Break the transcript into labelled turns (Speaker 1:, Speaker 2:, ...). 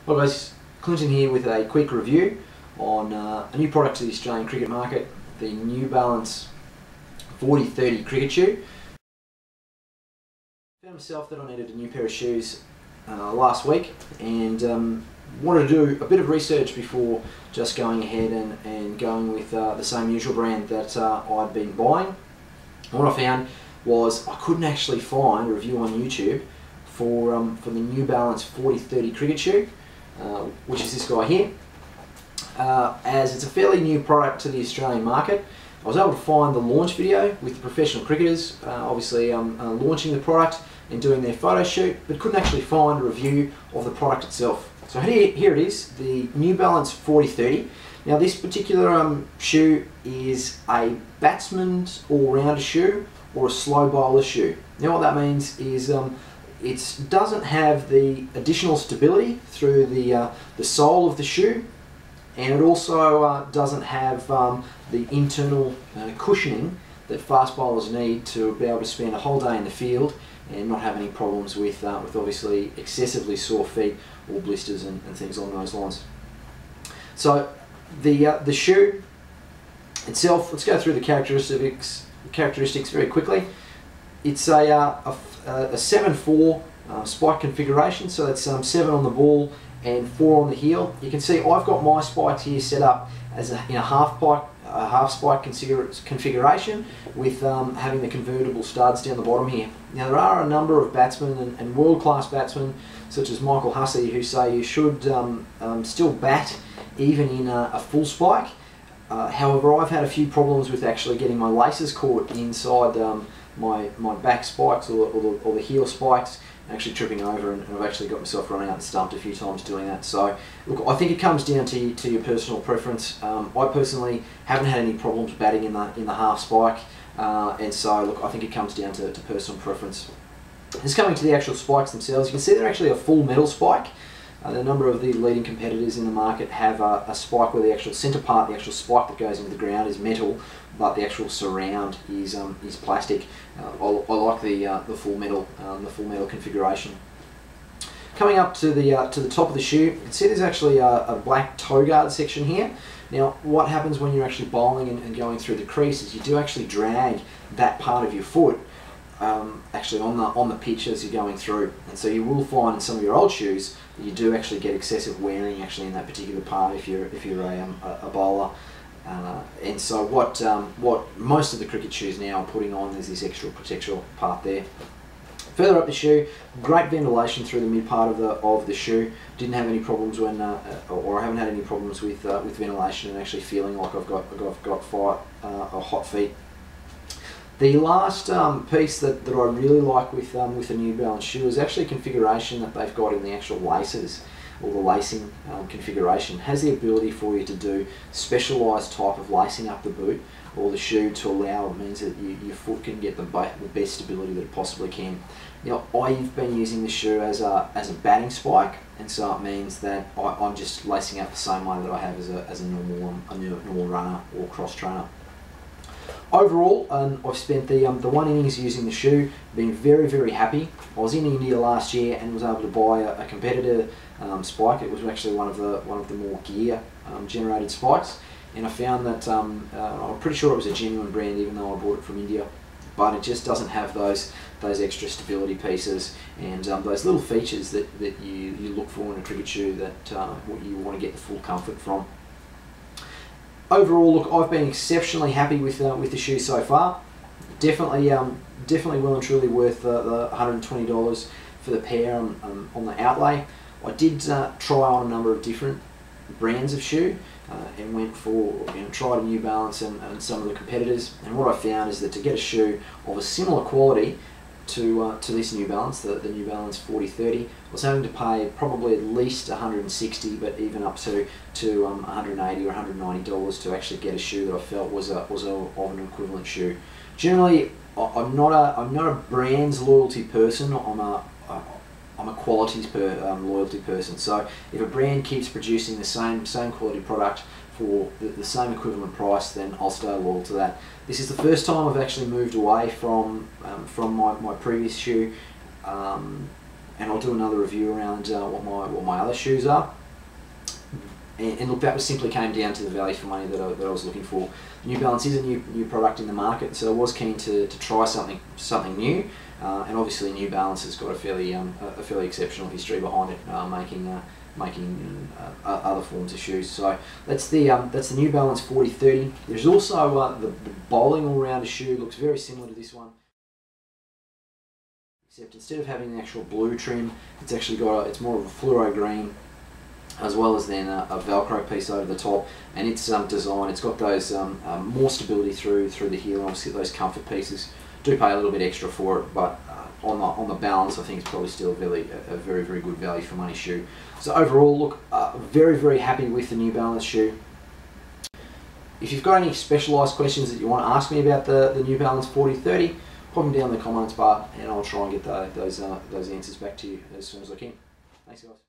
Speaker 1: Hi guys, Clinton here with a quick review on a new product to the Australian cricket market, the New Balance 4030 cricket shoe. I found myself that I needed a new pair of shoes last week and wanted to do a bit of research before just going ahead and going with the same usual brand that I'd been buying. And what I found was I couldn't actually find a review on YouTube for the New Balance 4030 cricket shoe. Which is this guy here. As it's a fairly new product to the Australian market, I was able to find the launch video with the professional cricketers, obviously launching the product and doing their photo shoot, but couldn't actually find a review of the product itself. So here it is, the New Balance 4030. Now this particular shoe is a batsman's all-rounder shoe or a slow bowler shoe. Now what that means is it doesn't have the additional stability through the sole of the shoe, and it also doesn't have the internal cushioning that fast bowlers need to be able to spend a whole day in the field and not have any problems with obviously excessively sore feet or blisters and things along those lines. So the shoe itself, let's go through the characteristics very quickly. It's a 7-4 spike configuration, so that's 7 on the ball and 4 on the heel. You can see I've got my spikes here set up as in a half spike configuration with having the convertible studs down the bottom here. Now there are a number of batsmen and world-class batsmen such as Michael Hussey who say you should still bat even in a full spike. However, I've had a few problems with actually getting my laces caught inside my back spikes or the heel spikes, actually tripping over, and I've actually got myself running out and stumped a few times doing that. So look, I think it comes down to your personal preference. I personally haven't had any problems batting in the half spike, and so look, I think it comes down to personal preference. Just coming to the actual spikes themselves, you can see they're actually a full metal spike. A number of the leading competitors in the market have a spike where the actual centre part, the actual spike that goes into the ground, is metal, but the actual surround is plastic. I like the full metal configuration. Coming up to the top of the shoe, you can see there's actually a black toe guard section here. Now, what happens when you're actually bowling and going through the crease is you do actually drag that part of your foot actually on the pitch as you're going through, and so you will find in some of your old shoes that you do actually get excessive wearing actually in that particular part if you're a bowler. And so what most of the cricket shoes now are putting on is this extra protector part there. Further up the shoe, great ventilation through the mid part of the shoe. Didn't have any problems when, or I haven't had any problems with ventilation and actually feeling like I've got hot feet. The last piece that I really like with the New Balance shoe is actually a configuration that they've got in the actual laces, or the lacing configuration. It has the ability for you to do specialised type of lacing up the boot or the shoe to allow, it means that your foot can get the best stability that it possibly can. Now, I've been using this shoe as a batting spike, and so it means that I'm just lacing up the same way that I have as a normal runner or cross trainer. Overall, I've spent the one innings using the shoe, been very happy. I was in India last year and was able to buy a competitor spike. It was actually one of the more gear generated spikes, and I found that I'm pretty sure it was a genuine brand, even though I bought it from India. But it just doesn't have those extra stability pieces and those little features that you look for in a cricket shoe that you want to get the full comfort from. Overall, look, I've been exceptionally happy with the shoe so far. Definitely well and truly worth the $120 for the pair on the outlay. I did try on a number of different brands of shoe and went for, tried a New Balance and some of the competitors. And what I found is that to get a shoe of a similar quality to this New Balance, the New Balance 4030, I was having to pay probably at least $160, but even up to $180 or $190 to actually get a shoe that I felt was of an equivalent shoe. Generally, I'm not a brands loyalty person. I'm a qualities loyalty person. So if a brand keeps producing the same quality product for the same equivalent price, then I'll stay loyal to that. This is the first time I've actually moved away from my previous shoe and I'll do another review around what my other shoes are. And look, that was simply came down to the value for money that I was looking for. New Balance is a new product in the market, so I was keen to try something new. And obviously, New Balance has got a fairly exceptional history behind it, making other forms of shoes. So that's the New Balance 4030. There's also the bowling all-rounder shoe. Looks very similar to this one, except instead of having the actual blue trim, it's actually it's more of a fluoro green, as well as then a Velcro piece over the top, and its design, it's got those more stability through the heel, and obviously those comfort pieces. Do pay a little bit extra for it, but on the balance, I think it's probably still a very good value for money shoe. So overall, look, very happy with the New Balance shoe. If you've got any specialised questions that you want to ask me about the New Balance 4030, pop them down in the comments bar, and I'll try and get those answers back to you as soon as I can. Thanks, guys.